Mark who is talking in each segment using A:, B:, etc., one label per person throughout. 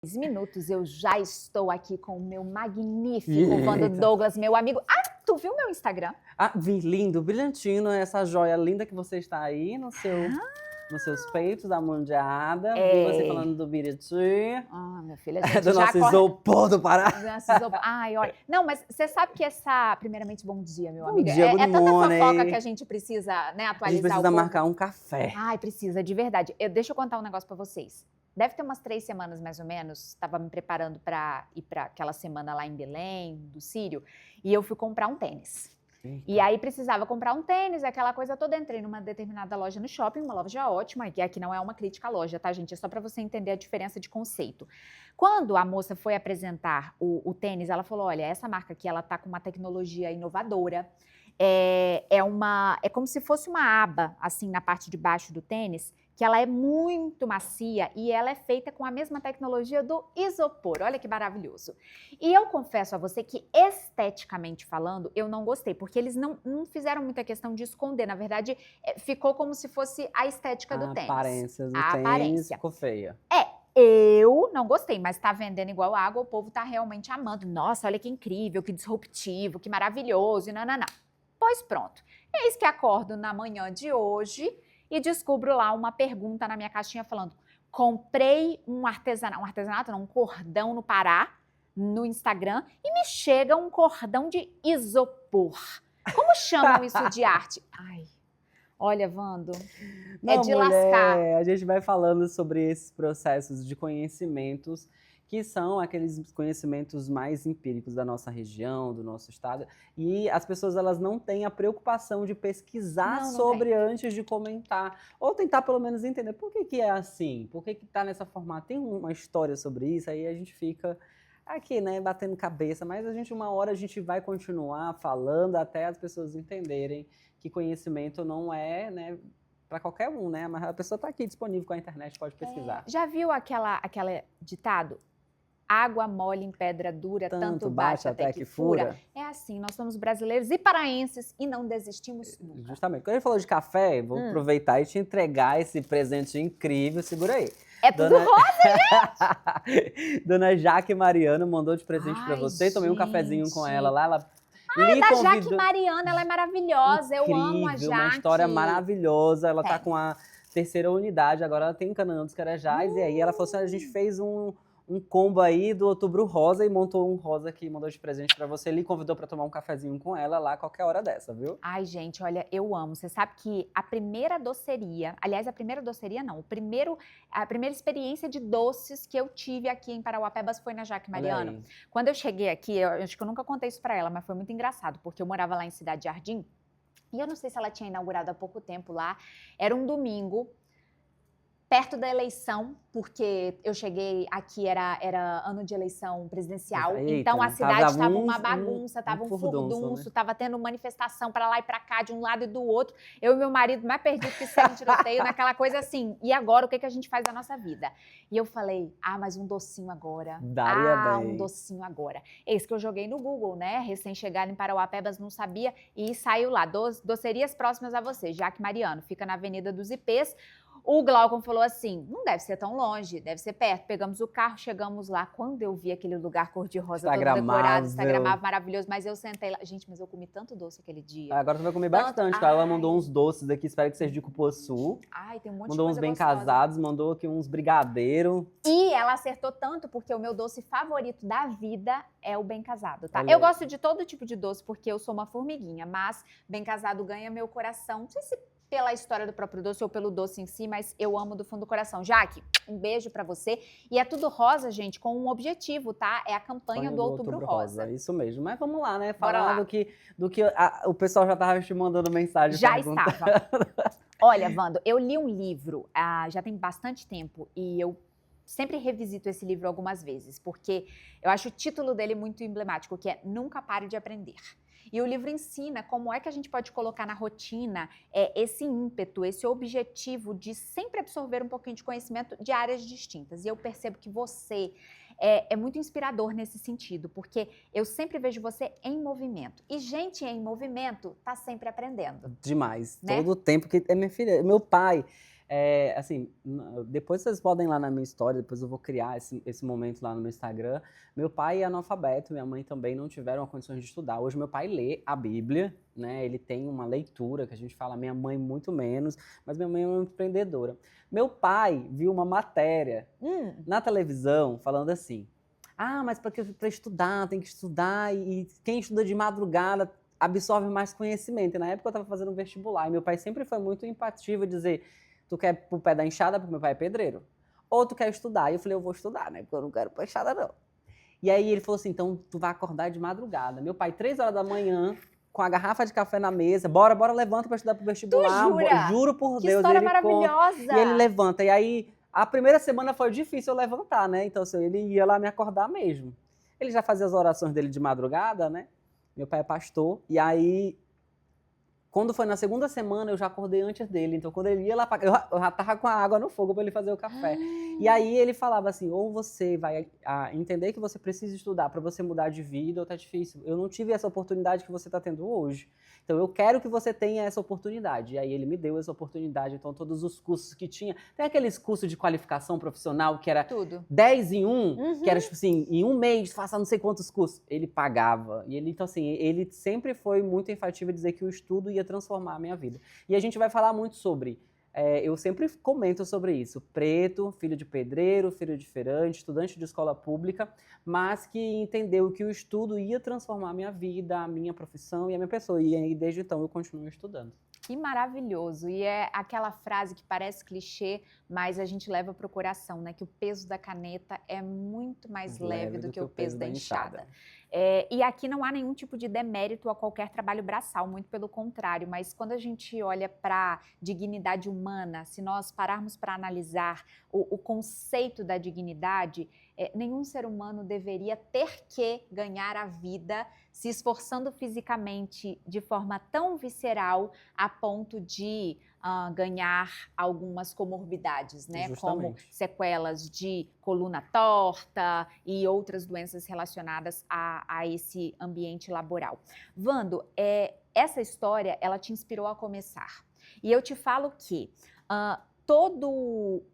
A: Minutos eu já estou aqui com o meu magnífico Vando Douglas, meu amigo. Ah, tu viu meu Instagram?
B: Ah, vi, lindo, brilhantino, essa joia linda que você está aí nos seus peitos, da mundiada. Vi você falando do Biriti.
A: Ah, minha filha, a gente
B: do
A: já
B: nosso isopor do Pará.
A: Ai, olha. Não, mas você sabe que essa... Primeiramente, bom dia, meu amigo.
B: Dia, good
A: É tanta
B: morning.
A: fofoca que a gente precisa, né, atualizar.
B: A gente precisa marcar um café.
A: Ai, precisa, de verdade. Deixa eu contar um negócio pra vocês. Deve ter umas 3 semanas, mais ou menos, estava me preparando para ir para aquela semana lá em Belém, do Sírio, e eu fui comprar um tênis.
B: Eita.
A: E aí precisava comprar um tênis, aquela coisa toda. Entrei numa determinada loja no shopping, uma loja ótima, e aqui não é uma crítica à loja, tá, gente? É só para você entender a diferença de conceito. Quando a moça foi apresentar o tênis, ela falou, olha, essa marca aqui, ela tá com uma tecnologia inovadora, é como se fosse uma aba, assim, na parte de baixo do tênis, que ela é muito macia e ela é feita com a mesma tecnologia do isopor. Olha que maravilhoso. E eu confesso a você que, esteticamente falando, eu não gostei, porque eles não fizeram muita questão de esconder. Na verdade, ficou como se fosse a estética do tênis.
B: A aparência ficou feia.
A: Eu não gostei, mas tá vendendo igual água, o povo tá realmente amando. Nossa, olha que incrível, que disruptivo, que maravilhoso, e não. Pois pronto. Eis que acordo na manhã de hoje e descubro lá uma pergunta na minha caixinha falando: comprei um artesanato, não, um cordão no Pará, no Instagram, e me chega um cordão de isopor. Como chamam isso de arte? Ai, olha, Vando,
B: Não,
A: de
B: mulher,
A: lascar.
B: a gente vai falando sobre esses processos de conhecimentos, que são aqueles conhecimentos mais empíricos da nossa região, do nosso estado, e as pessoas elas não têm a preocupação de pesquisar sobre antes de comentar, ou tentar pelo menos entender por que é assim, por que tá nessa forma, tem uma história sobre isso, aí a gente fica aqui, né, batendo cabeça, mas uma hora a gente vai continuar falando até as pessoas entenderem que conhecimento não é, né, para qualquer um, né, mas a pessoa está aqui disponível com a internet, pode pesquisar.
A: Já viu aquele ditado? Água mole em pedra dura, tanto bate até que fura. É assim, nós somos brasileiros e paraenses e não desistimos nunca.
B: Justamente. Quando a gente falou de café, vou aproveitar e te entregar esse presente incrível. Segura aí.
A: É tudo rosa,
B: gente! Dona Jaque Mariano mandou de presente para você.
A: Gente.
B: Tomei um cafezinho com ela lá. Ela
A: da Jaque Mariano, ela é maravilhosa.
B: Incrível,
A: eu amo a Jaque.
B: Uma história maravilhosa. Ela tá com a 3ª unidade, agora ela tem em Canaã dos Carajás. E aí ela falou assim, a gente fez um combo aí do Outubro Rosa e montou um rosa que mandou de presente pra você. Ele convidou pra tomar um cafezinho com ela lá, qualquer hora dessa, viu?
A: Ai, gente, olha, eu amo. Você sabe que a primeira doceria, aliás, a primeira doceria não, a primeira experiência de doces que eu tive aqui em Parauapebas foi na Jaque Mariano. Quando eu cheguei aqui, eu acho que eu nunca contei isso pra ela, mas foi muito engraçado, porque eu morava lá em Cidade Jardim, e eu não sei se ela tinha inaugurado há pouco tempo lá, era um domingo, perto da eleição, porque eu cheguei aqui, era ano de eleição presidencial, então a cidade estava uma bagunça, estava um furdunço, estava tendo manifestação para lá e para cá, de um lado e do outro. Eu e meu marido mais perdido que sem tiroteio, naquela coisa assim, e agora o que a gente faz da nossa vida? E eu falei, mas um docinho agora.
B: Daria bem.
A: Um docinho agora. Eis que eu joguei no Google, né, recém-chegado em Parauapebas, não sabia, e saiu lá, docerias próximas a você, Jaque Mariano, fica na Avenida dos Ipês. O Glaucon falou assim, não deve ser tão longe, deve ser perto. Pegamos o carro, chegamos lá. Quando eu vi aquele lugar cor-de-rosa todo decorado, instagramável, maravilhoso, mas eu sentei lá. Gente, mas eu comi tanto doce aquele dia.
B: Agora você vai comer bastante, ela mandou uns doces aqui, espero que seja de cupuaçu.
A: Ai, tem um monte
B: mandou
A: de coisa
B: uns bem
A: gostosa.
B: casados, mandou aqui uns brigadeiros.
A: E ela acertou tanto, porque o meu doce favorito da vida é o bem casado, tá? Eu gosto de todo tipo de doce, porque eu sou uma formiguinha, mas bem casado ganha meu coração. Não sei se pela história do próprio doce ou pelo doce em si, mas eu amo do fundo do coração. Jaque, um beijo pra você. E é tudo rosa, gente, com um objetivo, tá? É a campanha do Outubro Rosa.
B: Isso mesmo. Mas vamos lá, né? Falar do que o pessoal já estava te mandando mensagem.
A: Já estava. Olha, Vando, eu li um livro já tem bastante tempo e eu sempre revisito esse livro algumas vezes, porque eu acho o título dele muito emblemático, que é Nunca Pare de Aprender. E o livro ensina como é que a gente pode colocar na rotina esse ímpeto, esse objetivo de sempre absorver um pouquinho de conhecimento de áreas distintas. E eu percebo que você é muito inspirador nesse sentido, porque eu sempre vejo você em movimento. E gente em movimento tá sempre aprendendo.
B: Demais.
A: Né?
B: Todo o tempo que... minha filha, meu pai... assim, depois vocês podem ir lá na minha história, depois eu vou criar esse momento lá no meu Instagram. Meu pai é analfabeto, minha mãe também não tiveram condições de estudar. Hoje meu pai lê a Bíblia, né? Ele tem uma leitura, que a gente fala, minha mãe muito menos, mas minha mãe é uma empreendedora. Meu pai viu uma matéria na televisão falando assim, mas para estudar, tem que estudar, e quem estuda de madrugada absorve mais conhecimento. E na época eu estava fazendo um vestibular, e meu pai sempre foi muito empático dizer, tu quer ir pro pé da enxada, porque meu pai é pedreiro? Ou tu quer estudar? E eu falei, eu vou estudar, né? Porque eu não quero pra enxada, não. E aí ele falou assim, então tu vai acordar de madrugada. Meu pai, 3 horas da manhã, com a garrafa de café na mesa, bora, levanta pra estudar pro vestibular.
A: Tu jura?
B: Juro por
A: Que
B: Deus.
A: história maravilhosa!
B: E ele levanta. E aí, a primeira semana foi difícil eu levantar, né? Então, assim, ele ia lá me acordar mesmo. Ele já fazia as orações dele de madrugada, né? Meu pai é pastor. E aí, quando foi na segunda semana, eu já acordei antes dele. Então, quando ele ia lá, eu já tava com a água no fogo para ele fazer o café. E aí ele falava assim, ou você vai entender que você precisa estudar para você mudar de vida, ou tá difícil. Eu não tive essa oportunidade que você tá tendo hoje. Então, eu quero que você tenha essa oportunidade. E aí ele me deu essa oportunidade. Então, todos os cursos que tinha. Tem aqueles cursos de qualificação profissional que era
A: tudo
B: 10 em 1, que era tipo assim, em um mês, faça não sei quantos cursos. Ele pagava. E ele, então assim, ele sempre foi muito enfático em dizer que o estudo ia transformar a minha vida. E a gente vai falar muito sobre, eu sempre comento sobre isso, preto, filho de pedreiro, filho de feirante, estudante de escola pública, mas que entendeu que o estudo ia transformar a minha vida, a minha profissão e a minha pessoa. E aí, desde então, eu continuo estudando.
A: Que maravilhoso. E é aquela frase que parece clichê, mas a gente leva para o coração, né? Que o peso da caneta é muito mais leve do que o peso da enxada. E aqui não há nenhum tipo de demérito a qualquer trabalho braçal, muito pelo contrário, mas quando a gente olha para dignidade humana, se nós pararmos para analisar o conceito da dignidade, nenhum ser humano deveria ter que ganhar a vida se esforçando fisicamente de forma tão visceral a ponto de ganhar algumas comorbidades, né?
B: Justamente.
A: Como sequelas de coluna torta e outras doenças relacionadas a esse ambiente laboral. Vando, essa história, ela te inspirou a começar. E eu te falo que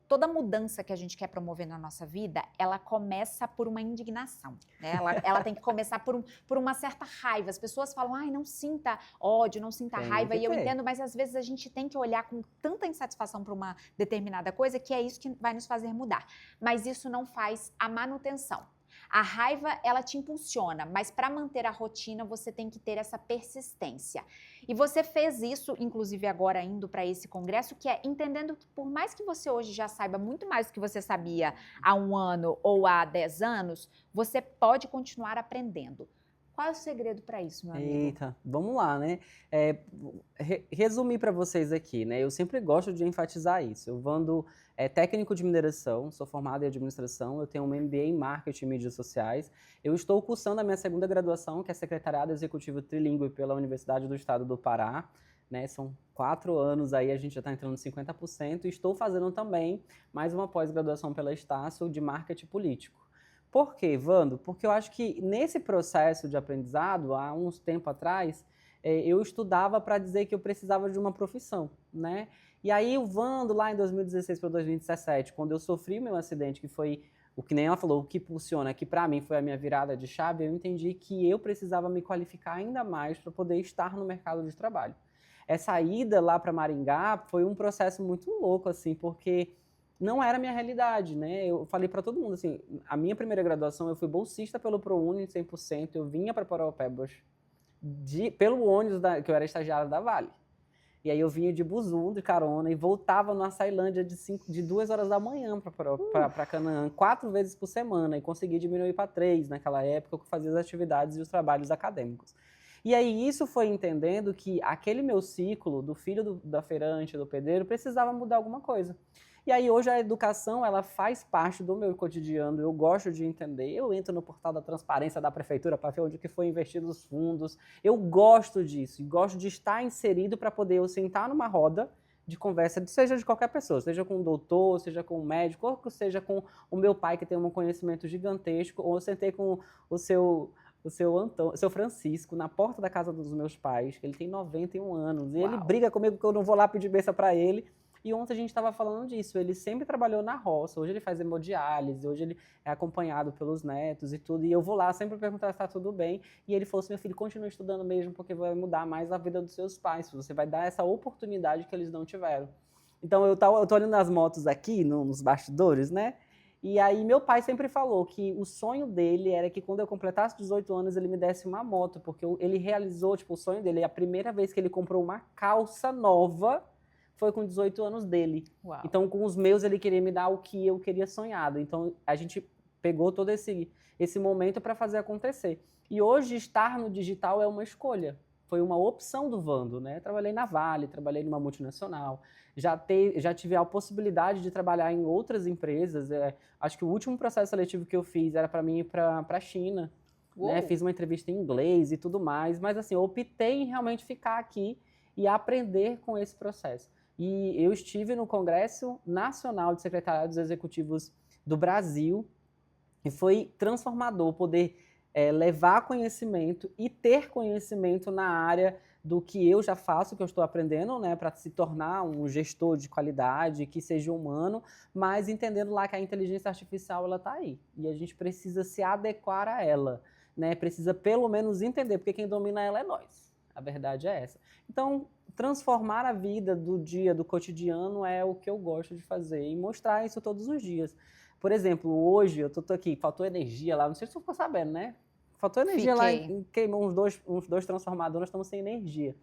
A: toda mudança que a gente quer promover na nossa vida, ela começa por uma indignação, né? Ela tem que começar por uma certa raiva. As pessoas falam, não sinta ódio, não sinta raiva, e eu entendo, mas às vezes a gente tem que olhar com tanta insatisfação para uma determinada coisa que é isso que vai nos fazer mudar. Mas isso não faz a manutenção. A raiva, ela te impulsiona, mas para manter a rotina, você tem que ter essa persistência. E você fez isso, inclusive agora indo para esse congresso, que é entendendo que por mais que você hoje já saiba muito mais do que você sabia há 1 ano ou há 10 anos, você pode continuar aprendendo. Qual é o segredo para isso, meu amigo?
B: Eita, vamos lá, né? Resumir para vocês aqui, né? Eu sempre gosto de enfatizar isso. Eu Vando técnico de mineração, sou formado em administração, eu tenho um MBA em marketing e mídias sociais. Eu estou cursando a minha 2ª graduação, que é secretariado executivo trilingüe pela Universidade do Estado do Pará. Né, são 4 anos aí, a gente já está entrando em 50%. E estou fazendo também mais uma pós-graduação pela Estácio de marketing político. Por quê, Vando? Porque eu acho que nesse processo de aprendizado, há uns tempo atrás, eu estudava para dizer que eu precisava de uma profissão, né? E aí o Vando, lá em 2016 para 2017, quando eu sofri meu acidente, que foi o que nem ela falou, o que impulsiona, que para mim foi a minha virada de chave, eu entendi que eu precisava me qualificar ainda mais para poder estar no mercado de trabalho. Essa ida lá para Maringá foi um processo muito louco, assim, porque não era a minha realidade, né? Eu falei para todo mundo, assim, a minha primeira graduação, eu fui bolsista pelo ProUni 100%, eu vinha para Parauapebas pelo ônibus que eu era estagiário da Vale. E aí eu vinha de busão, de carona, e voltava na Ceilândia de 2 horas da manhã para Canaã, 4 vezes por semana, e consegui diminuir para 3 naquela época, que eu fazia as atividades e os trabalhos acadêmicos. E aí isso foi entendendo que aquele meu ciclo do filho da feirante, do pedreiro, precisava mudar alguma coisa. E aí hoje a educação, ela faz parte do meu cotidiano, eu gosto de entender, eu entro no portal da transparência da prefeitura para ver onde que foi investido os fundos, eu gosto disso, e gosto de estar inserido para poder eu sentar numa roda de conversa, seja de qualquer pessoa, seja com um doutor, seja com um médico, ou seja com o meu pai que tem um conhecimento gigantesco, ou eu sentei com o seu Francisco, na porta da casa dos meus pais, que ele tem 91 anos, e ele briga comigo que eu não vou lá pedir bênção para ele. E ontem a gente estava falando disso, ele sempre trabalhou na roça, hoje ele faz hemodiálise, hoje ele é acompanhado pelos netos e tudo, e eu vou lá sempre perguntar se está tudo bem, e ele falou assim, meu filho, continua estudando mesmo, porque vai mudar mais a vida dos seus pais, você vai dar essa oportunidade que eles não tiveram. Então eu tô olhando as motos aqui, nos bastidores, né? E aí meu pai sempre falou que o sonho dele era que quando eu completasse 18 anos ele me desse uma moto, porque ele realizou, tipo, o sonho dele. A primeira vez que ele comprou uma calça nova foi com 18 anos dele.
A: Uau.
B: Então com os meus ele queria me dar o que eu queria sonhado. Então a gente pegou todo esse momento para fazer acontecer. E hoje estar no digital é uma escolha. Foi uma opção do Vando, né? Trabalhei na Vale, trabalhei numa multinacional, já tive a possibilidade de trabalhar em outras empresas. Acho que o último processo seletivo que eu fiz era para mim ir para a China, né? Fiz uma entrevista em inglês e tudo mais, mas assim, eu optei em realmente ficar aqui e aprender com esse processo. E eu estive no Congresso Nacional de Secretariados Executivos do Brasil e foi transformador poder levar conhecimento e ter conhecimento na área do que eu já faço, que eu estou aprendendo, né, para se tornar um gestor de qualidade, que seja humano, mas entendendo lá que a inteligência artificial ela está aí e a gente precisa se adequar a ela, né, precisa pelo menos entender, porque quem domina ela é nós, a verdade é essa. Então, transformar a vida do dia, do cotidiano é o que eu gosto de fazer e mostrar isso todos os dias. Por exemplo, hoje eu tô aqui, faltou energia lá, não sei se você ficou sabendo, né? Faltou energia lá, queimou uns dois transformadores, nós estamos sem energia.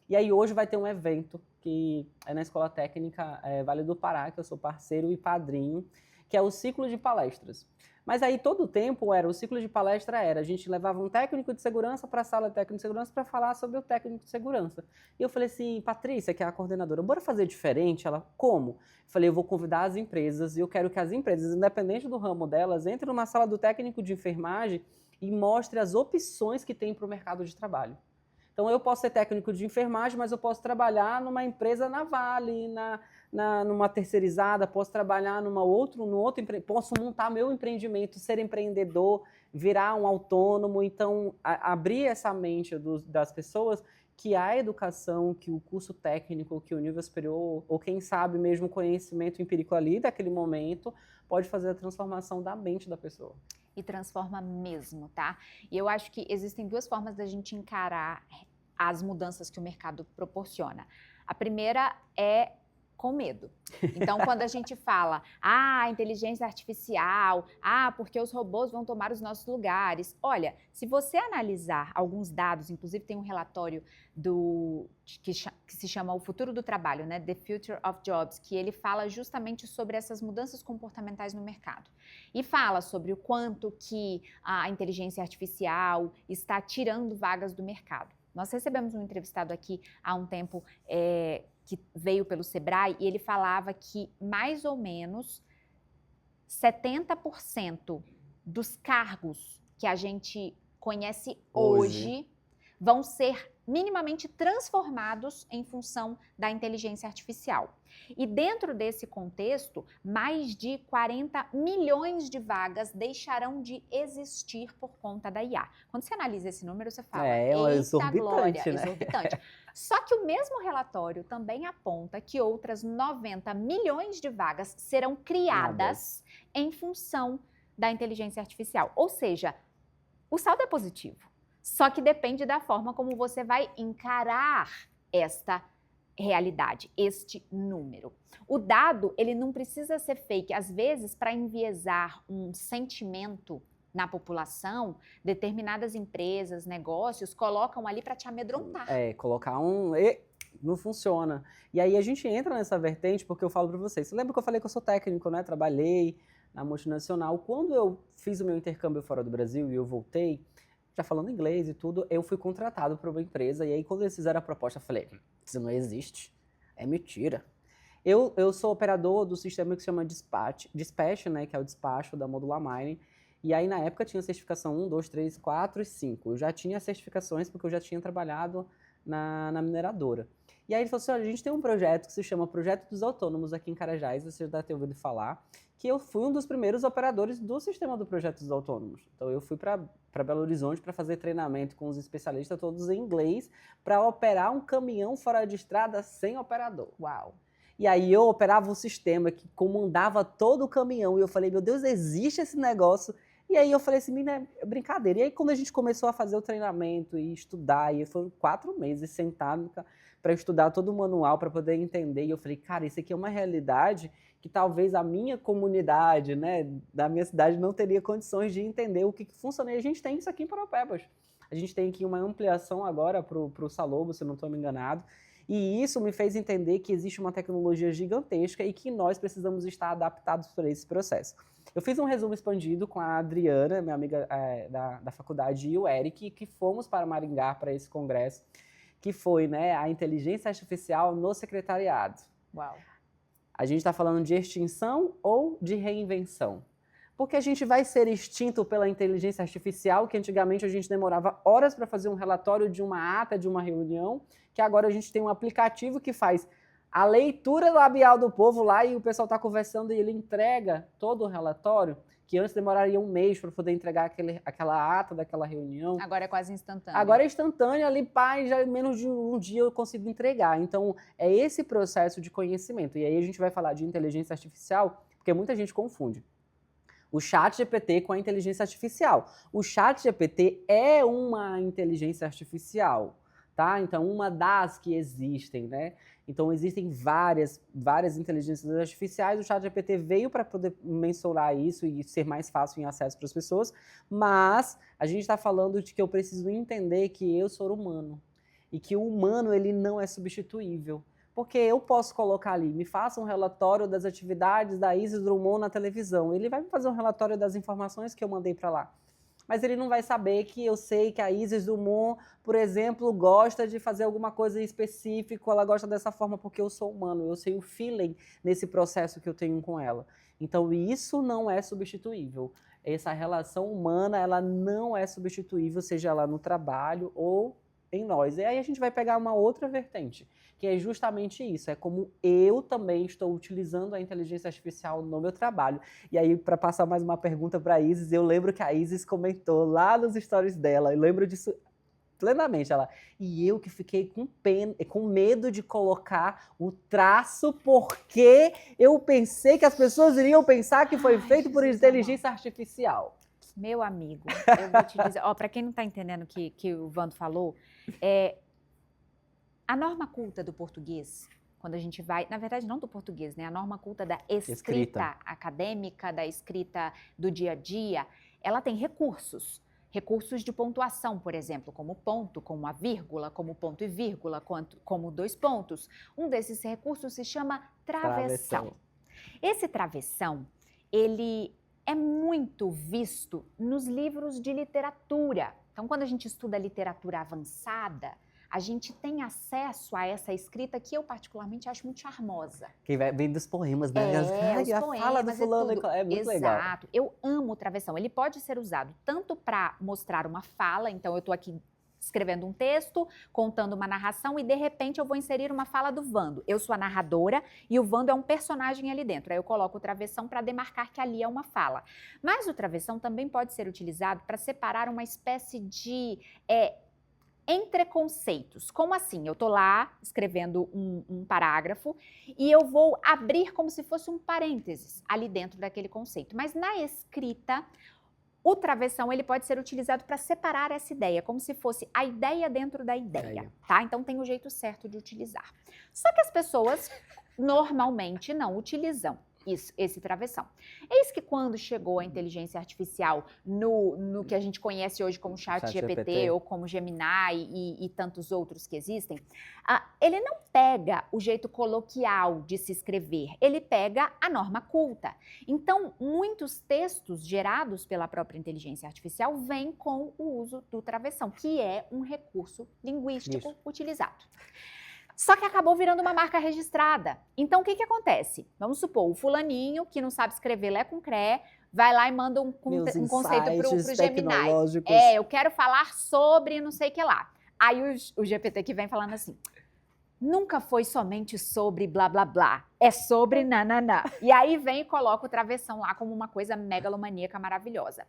B: E aí hoje vai ter um evento que é na Escola Técnica Vale do Pará, que eu sou parceiro e padrinho, que é o ciclo de palestras. Mas aí todo o tempo o ciclo de palestra a gente levava um técnico de segurança para a sala de técnico de segurança para falar sobre o técnico de segurança. E eu falei assim, Patrícia, que é a coordenadora, bora fazer diferente? Ela, como? Eu falei, eu vou convidar as empresas e eu quero que as empresas, independente do ramo delas, entrem numa sala do técnico de enfermagem e mostre as opções que tem para o mercado de trabalho. Então, eu posso ser técnico de enfermagem, mas eu posso trabalhar numa empresa na Vale, numa terceirizada, posso trabalhar no outro posso montar meu empreendimento, ser empreendedor, virar um autônomo. Então, abrir essa mente das pessoas que a educação, que o curso técnico, que o nível superior, ou quem sabe mesmo o conhecimento empírico ali daquele momento, pode fazer a transformação da mente da pessoa.
A: E transforma mesmo, tá? E eu acho que existem duas formas da gente encarar as mudanças que o mercado proporciona. A primeira é com medo. Então, quando a gente fala, inteligência artificial, porque os robôs vão tomar os nossos lugares. Olha, se você analisar alguns dados, inclusive tem um relatório que se chama O Futuro do Trabalho, né? The Future of Jobs, que ele fala justamente sobre essas mudanças comportamentais no mercado. E fala sobre o quanto que a inteligência artificial está tirando vagas do mercado. Nós recebemos um entrevistado aqui há um tempo que veio pelo Sebrae e ele falava que mais ou menos 70% dos cargos que a gente conhece hoje vão ser minimamente transformados em função da inteligência artificial. E dentro desse contexto, mais de 40 milhões de vagas deixarão de existir por conta da IA. Quando você analisa esse número, você fala, eita glória,
B: né?
A: Exorbitante. Só que o mesmo relatório também aponta que outras 90 milhões de vagas serão criadas em função da inteligência artificial. Ou seja, o saldo é positivo. Só que depende da forma como você vai encarar esta realidade, este número. O dado, ele não precisa ser fake. Às vezes, para enviesar um sentimento na população, determinadas empresas, negócios, colocam ali para te amedrontar.
B: Colocar não funciona. E aí a gente entra nessa vertente, porque eu falo para vocês. Você lembra que eu falei que eu sou técnico, né? Trabalhei na multinacional. Quando eu fiz o meu intercâmbio fora do Brasil e eu voltei, já falando inglês e tudo, eu fui contratado por uma empresa, e aí quando eles fizeram a proposta, eu falei, isso não existe, é mentira. Eu sou operador do sistema que se chama Dispatch, né, que é o despacho da Modular Mining, e aí na época tinha certificação 1, 2, 3, 4 e 5. Eu já tinha certificações porque eu já tinha trabalhado na mineradora. E aí ele falou assim, olha, a gente tem um projeto que se chama Projeto dos Autônomos aqui em Carajás, você já deve ter ouvido falar, que eu fui um dos primeiros operadores do sistema do Projeto dos Autônomos. Então eu fui para Belo Horizonte para fazer treinamento com os especialistas todos em inglês para operar um caminhão fora de estrada sem operador.
A: Uau!
B: E aí eu operava um sistema que comandava todo o caminhão. E eu falei, meu Deus, existe esse negócio? E aí eu falei assim, menina, é brincadeira. E aí quando a gente começou a fazer o treinamento e estudar, e foram 4 meses sentado para estudar todo o manual, para poder entender. E eu falei, cara, isso aqui é uma realidade que talvez a minha comunidade, né, da minha cidade não teria condições de entender o que funciona. E a gente tem isso aqui em Paropebas. A gente tem aqui uma ampliação agora para o Salobo, se eu não estou me enganado. E isso me fez entender que existe uma tecnologia gigantesca e que nós precisamos estar adaptados para esse processo. Eu fiz um resumo expandido com a Adriana, minha amiga da faculdade, e o Eric, que fomos para Maringá para esse congresso, que foi, né, a inteligência artificial no secretariado.
A: Uau!
B: A gente está falando de extinção ou de reinvenção? Porque a gente vai ser extinto pela inteligência artificial, que antigamente a gente demorava horas para fazer um relatório de uma ata, de uma reunião, que agora a gente tem um aplicativo que faz a leitura labial do povo lá e o pessoal está conversando e ele entrega todo o relatório, que antes demoraria um mês para poder entregar aquela ata daquela reunião.
A: Agora é quase instantâneo.
B: Agora é instantâneo, ali, pai, já em menos de um dia eu consigo entregar. Então, é esse processo de conhecimento. E aí a gente vai falar de inteligência artificial, porque muita gente confunde o ChatGPT com a inteligência artificial. O ChatGPT é uma inteligência artificial, tá? Então, uma das que existem, né? Então, existem várias inteligências artificiais. O ChatGPT veio para poder mensurar isso e ser mais fácil em acesso para as pessoas, mas a gente está falando de que eu preciso entender que eu sou humano e que o humano ele não é substituível. Porque eu posso colocar ali, me faça um relatório das atividades da Isis Drummond na televisão. Ele vai me fazer um relatório das informações que eu mandei para lá. Mas ele não vai saber que eu sei que a Isis Drummond, por exemplo, gosta de fazer alguma coisa específica, ela gosta dessa forma porque eu sou humano, eu sei o feeling nesse processo que eu tenho com ela. Então isso não é substituível. Essa relação humana, ela não é substituível, seja ela no trabalho ou em nós. E aí a gente vai pegar uma outra vertente, que é justamente isso, é como eu também estou utilizando a inteligência artificial no meu trabalho. E aí, para passar mais uma pergunta para a Isis, eu lembro que a Isis comentou lá nos stories dela, eu lembro disso plenamente, e eu que fiquei com medo de colocar o traço, porque eu pensei que as pessoas iriam pensar que foi feito por inteligência artificial.
A: Meu amigo, eu vou te dizer, para quem não está entendendo o que o Vando falou, a norma culta do português, quando a gente vai, na verdade não do português, né? A norma culta da escrita acadêmica, da escrita do dia a dia, ela tem recursos de pontuação, por exemplo, como ponto, como a vírgula, como ponto e vírgula, como 2 pontos. Um desses recursos se chama travessão. Esse travessão, ele é muito visto nos livros de literatura. Então, quando a gente estuda literatura avançada, a gente tem acesso a essa escrita que eu particularmente acho muito charmosa.
B: Que vem dos poemas, né?
A: Os
B: a
A: poemas,
B: fala do fulano é muito legal.
A: Exato. Eu amo o travessão. Ele pode ser usado tanto para mostrar uma fala, então eu estou aqui escrevendo um texto, contando uma narração e de repente eu vou inserir uma fala do Vando. Eu sou a narradora e o Vando é um personagem ali dentro. Aí eu coloco o travessão para demarcar que ali é uma fala. Mas o travessão também pode ser utilizado para separar uma espécie de entre conceitos. Como assim? Eu estou lá escrevendo um parágrafo e eu vou abrir como se fosse um parênteses ali dentro daquele conceito. Mas na escrita, o travessão ele pode ser utilizado para separar essa ideia, como se fosse a ideia dentro da ideia, tá? Então tem o jeito certo de utilizar. Só que as pessoas normalmente não utilizam esse travessão. Eis que quando chegou a inteligência artificial no que a gente conhece hoje como ChatGPT ou como Gemini e tantos outros que existem, ele não pega o jeito coloquial de se escrever, ele pega a norma culta. Então, muitos textos gerados pela própria inteligência artificial vêm com o uso do travessão, que é um recurso linguístico utilizado. Só que acabou virando uma marca registrada. Então, o que acontece? Vamos supor, o fulaninho, que não sabe escrever Lé com Cré, vai lá e manda um conceito pro Gemini. Eu quero falar sobre não sei o que lá. Aí o GPT que vem falando assim, nunca foi somente sobre blá, blá, blá. É sobre nananã. E aí vem e coloca o travessão lá como uma coisa megalomaníaca maravilhosa.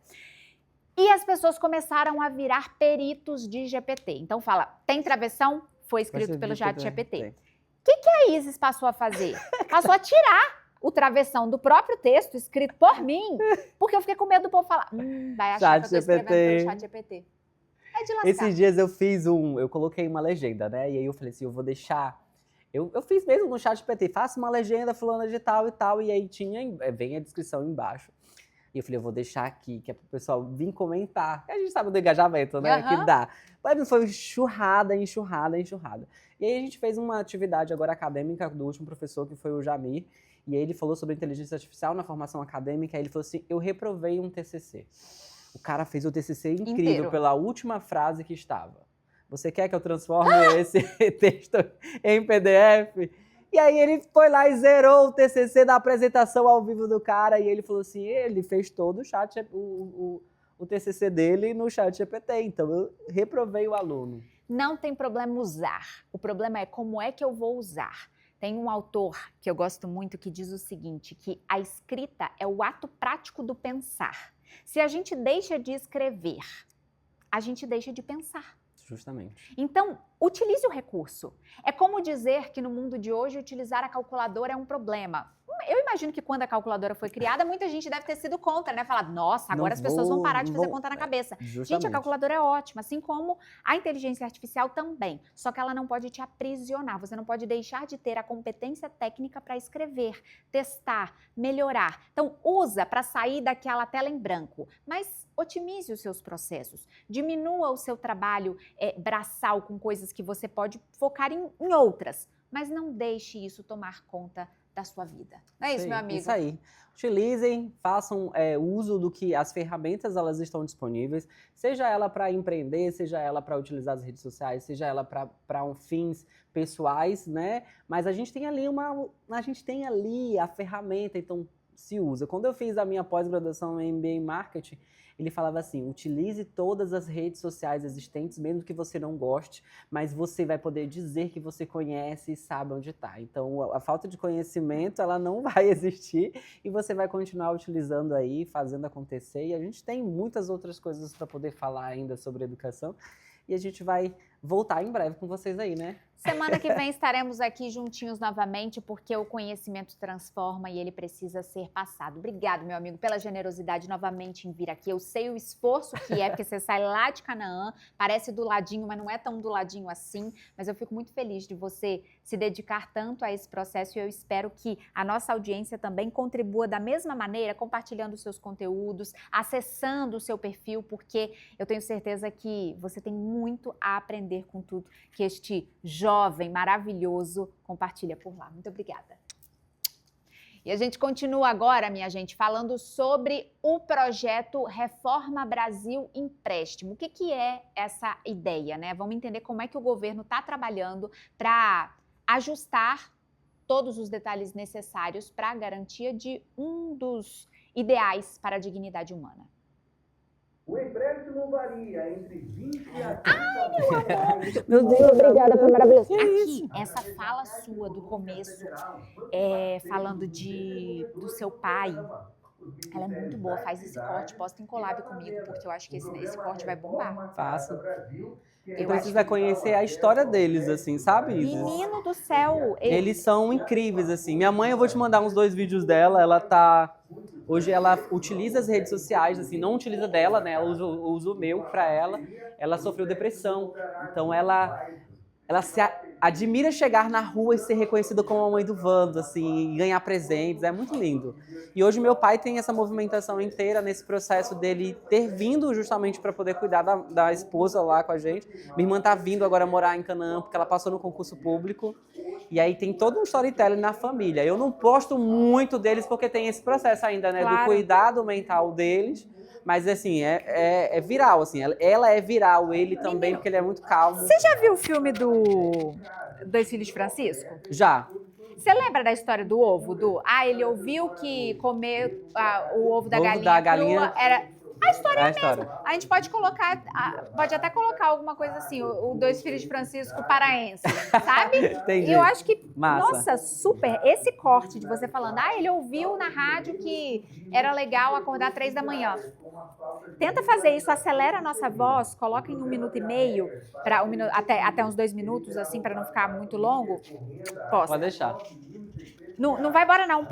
A: E as pessoas começaram a virar peritos de GPT. Então fala, tem travessão? Foi escrito pelo ChatGPT. que a Isis passou a fazer? Passou a tirar o travessão do próprio texto escrito por mim, porque eu fiquei com medo do povo falar, vai achar que eu tô escrevendo pelo ChatGPT. É de lascar.
B: Esses dias eu coloquei uma legenda, né? E aí eu falei assim, eu vou deixar... Eu fiz mesmo no ChatGPT, faço uma legenda fulana de tal e tal, e aí vem a descrição embaixo. E eu falei, eu vou deixar aqui, que é pro pessoal vir comentar. A gente sabe do engajamento, né? Que dá. Mas foi enxurrada. E aí a gente fez uma atividade agora acadêmica do último professor, que foi o Jamir. E aí ele falou sobre inteligência artificial na formação acadêmica. Aí ele falou assim, eu reprovei um TCC. O cara fez o TCC incrível inteiro pela última frase que estava. Você quer que eu transforme esse texto em PDF? E aí ele foi lá e zerou o TCC da apresentação ao vivo do cara. E ele falou assim, ele fez todo o TCC dele no ChatGPT. Então eu reprovei o aluno.
A: Não tem problema usar. O problema é como é que eu vou usar. Tem um autor que eu gosto muito que diz o seguinte, que a escrita é o ato prático do pensar. Se a gente deixa de escrever, a gente deixa de pensar.
B: Justamente.
A: Então, utilize o recurso. É como dizer que no mundo de hoje utilizar a calculadora é um problema. Eu imagino que quando a calculadora foi criada, muita gente deve ter sido contra, né? Falar, nossa, agora as pessoas vão parar de fazer conta na cabeça.
B: Justamente.
A: Gente, a calculadora é ótima, assim como a inteligência artificial também. Só que ela não pode te aprisionar. Você não pode deixar de ter a competência técnica para escrever, testar, melhorar. Então, usa para sair daquela tela em branco. Mas otimize os seus processos. Diminua o seu trabalho braçal com coisas que você pode focar em outras. Mas não deixe isso tomar conta da sua vida. Não é isso, meu amigo?
B: Isso aí. Utilizem, façam uso do que as ferramentas elas estão disponíveis, seja ela para empreender, seja ela para utilizar as redes sociais, seja ela para fins pessoais, né? Mas a gente tem ali a ferramenta, então se usa. Quando eu fiz a minha pós-graduação em MBA em Marketing, ele falava assim, utilize todas as redes sociais existentes, mesmo que você não goste, mas você vai poder dizer que você conhece e sabe onde está. Então, a falta de conhecimento, ela não vai existir e você vai continuar utilizando aí, fazendo acontecer. E a gente tem muitas outras coisas para poder falar ainda sobre educação. E a gente vai voltar em breve com vocês aí, né?
A: Semana que vem estaremos aqui juntinhos novamente, porque o conhecimento transforma e ele precisa ser passado. Obrigado, meu amigo, pela generosidade novamente em vir aqui. Eu sei o esforço que é, porque você sai lá de Canaã, parece do ladinho, mas não é tão do ladinho assim. Mas eu fico muito feliz de você se dedicar tanto a esse processo e eu espero que a nossa audiência também contribua da mesma maneira, compartilhando os seus conteúdos, acessando o seu perfil, porque eu tenho certeza que você tem muito a aprender com tudo que este jovem maravilhoso compartilha por lá. Muito obrigada. E a gente continua agora, minha gente, falando sobre o projeto Reforma Brasil Empréstimo. O que é essa ideia, né? Vamos entender como é que o governo está trabalhando para ajustar todos os detalhes necessários para a garantia de um dos ideais para a dignidade humana.
C: O empréstimo varia entre 20 a 30
A: Meu Deus, obrigada, foi maravilhoso. Aqui, essa fala sua do começo, falando do seu pai, ela é muito boa. Faz esse corte, posta em collab comigo, porque eu acho que esse corte vai bombar.
B: Faço. Depois você vai conhecer a história deles, assim, sabe, Isis?
A: Menino do céu!
B: Eles são incríveis, assim. Minha mãe, eu vou te mandar uns 2 vídeos dela, hoje ela utiliza as redes sociais, assim, não utiliza dela, né? Ela usa o meu pra ela. Ela sofreu depressão, então ela se admira chegar na rua e ser reconhecida como a mãe do Vando, assim, e ganhar presentes, é muito lindo. E hoje meu pai tem essa movimentação inteira nesse processo dele ter vindo justamente para poder cuidar da esposa lá com a gente. Minha irmã tá vindo agora morar em Canaã, porque ela passou no concurso público. E aí tem todo um storytelling na família. Eu não posto muito deles porque tem esse processo ainda, né?
A: Claro.
B: Do cuidado mental deles. Mas, assim, é viral, assim. Ela é viral, ele também, porque ele é muito calmo.
A: Você já viu o filme Dois Filhos de Francisco?
B: Já.
A: Você lembra da história do ovo? Ele ouviu que comer o ovo da galinha crua era... A história
B: É a história.
A: A gente pode colocar, pode até colocar alguma coisa assim, o Dois Filhos de Francisco paraense, sabe?
B: Entendi.
A: E eu acho que,
B: Massa.
A: nossa, super, esse corte de você falando, ele ouviu na rádio que era legal acordar 3 da manhã. Tenta fazer isso, acelera a nossa voz, coloca em 1 minuto e meio, até uns 2 minutos, assim, para não ficar muito longo. Posta.
B: Pode deixar.
A: Não vai embora não,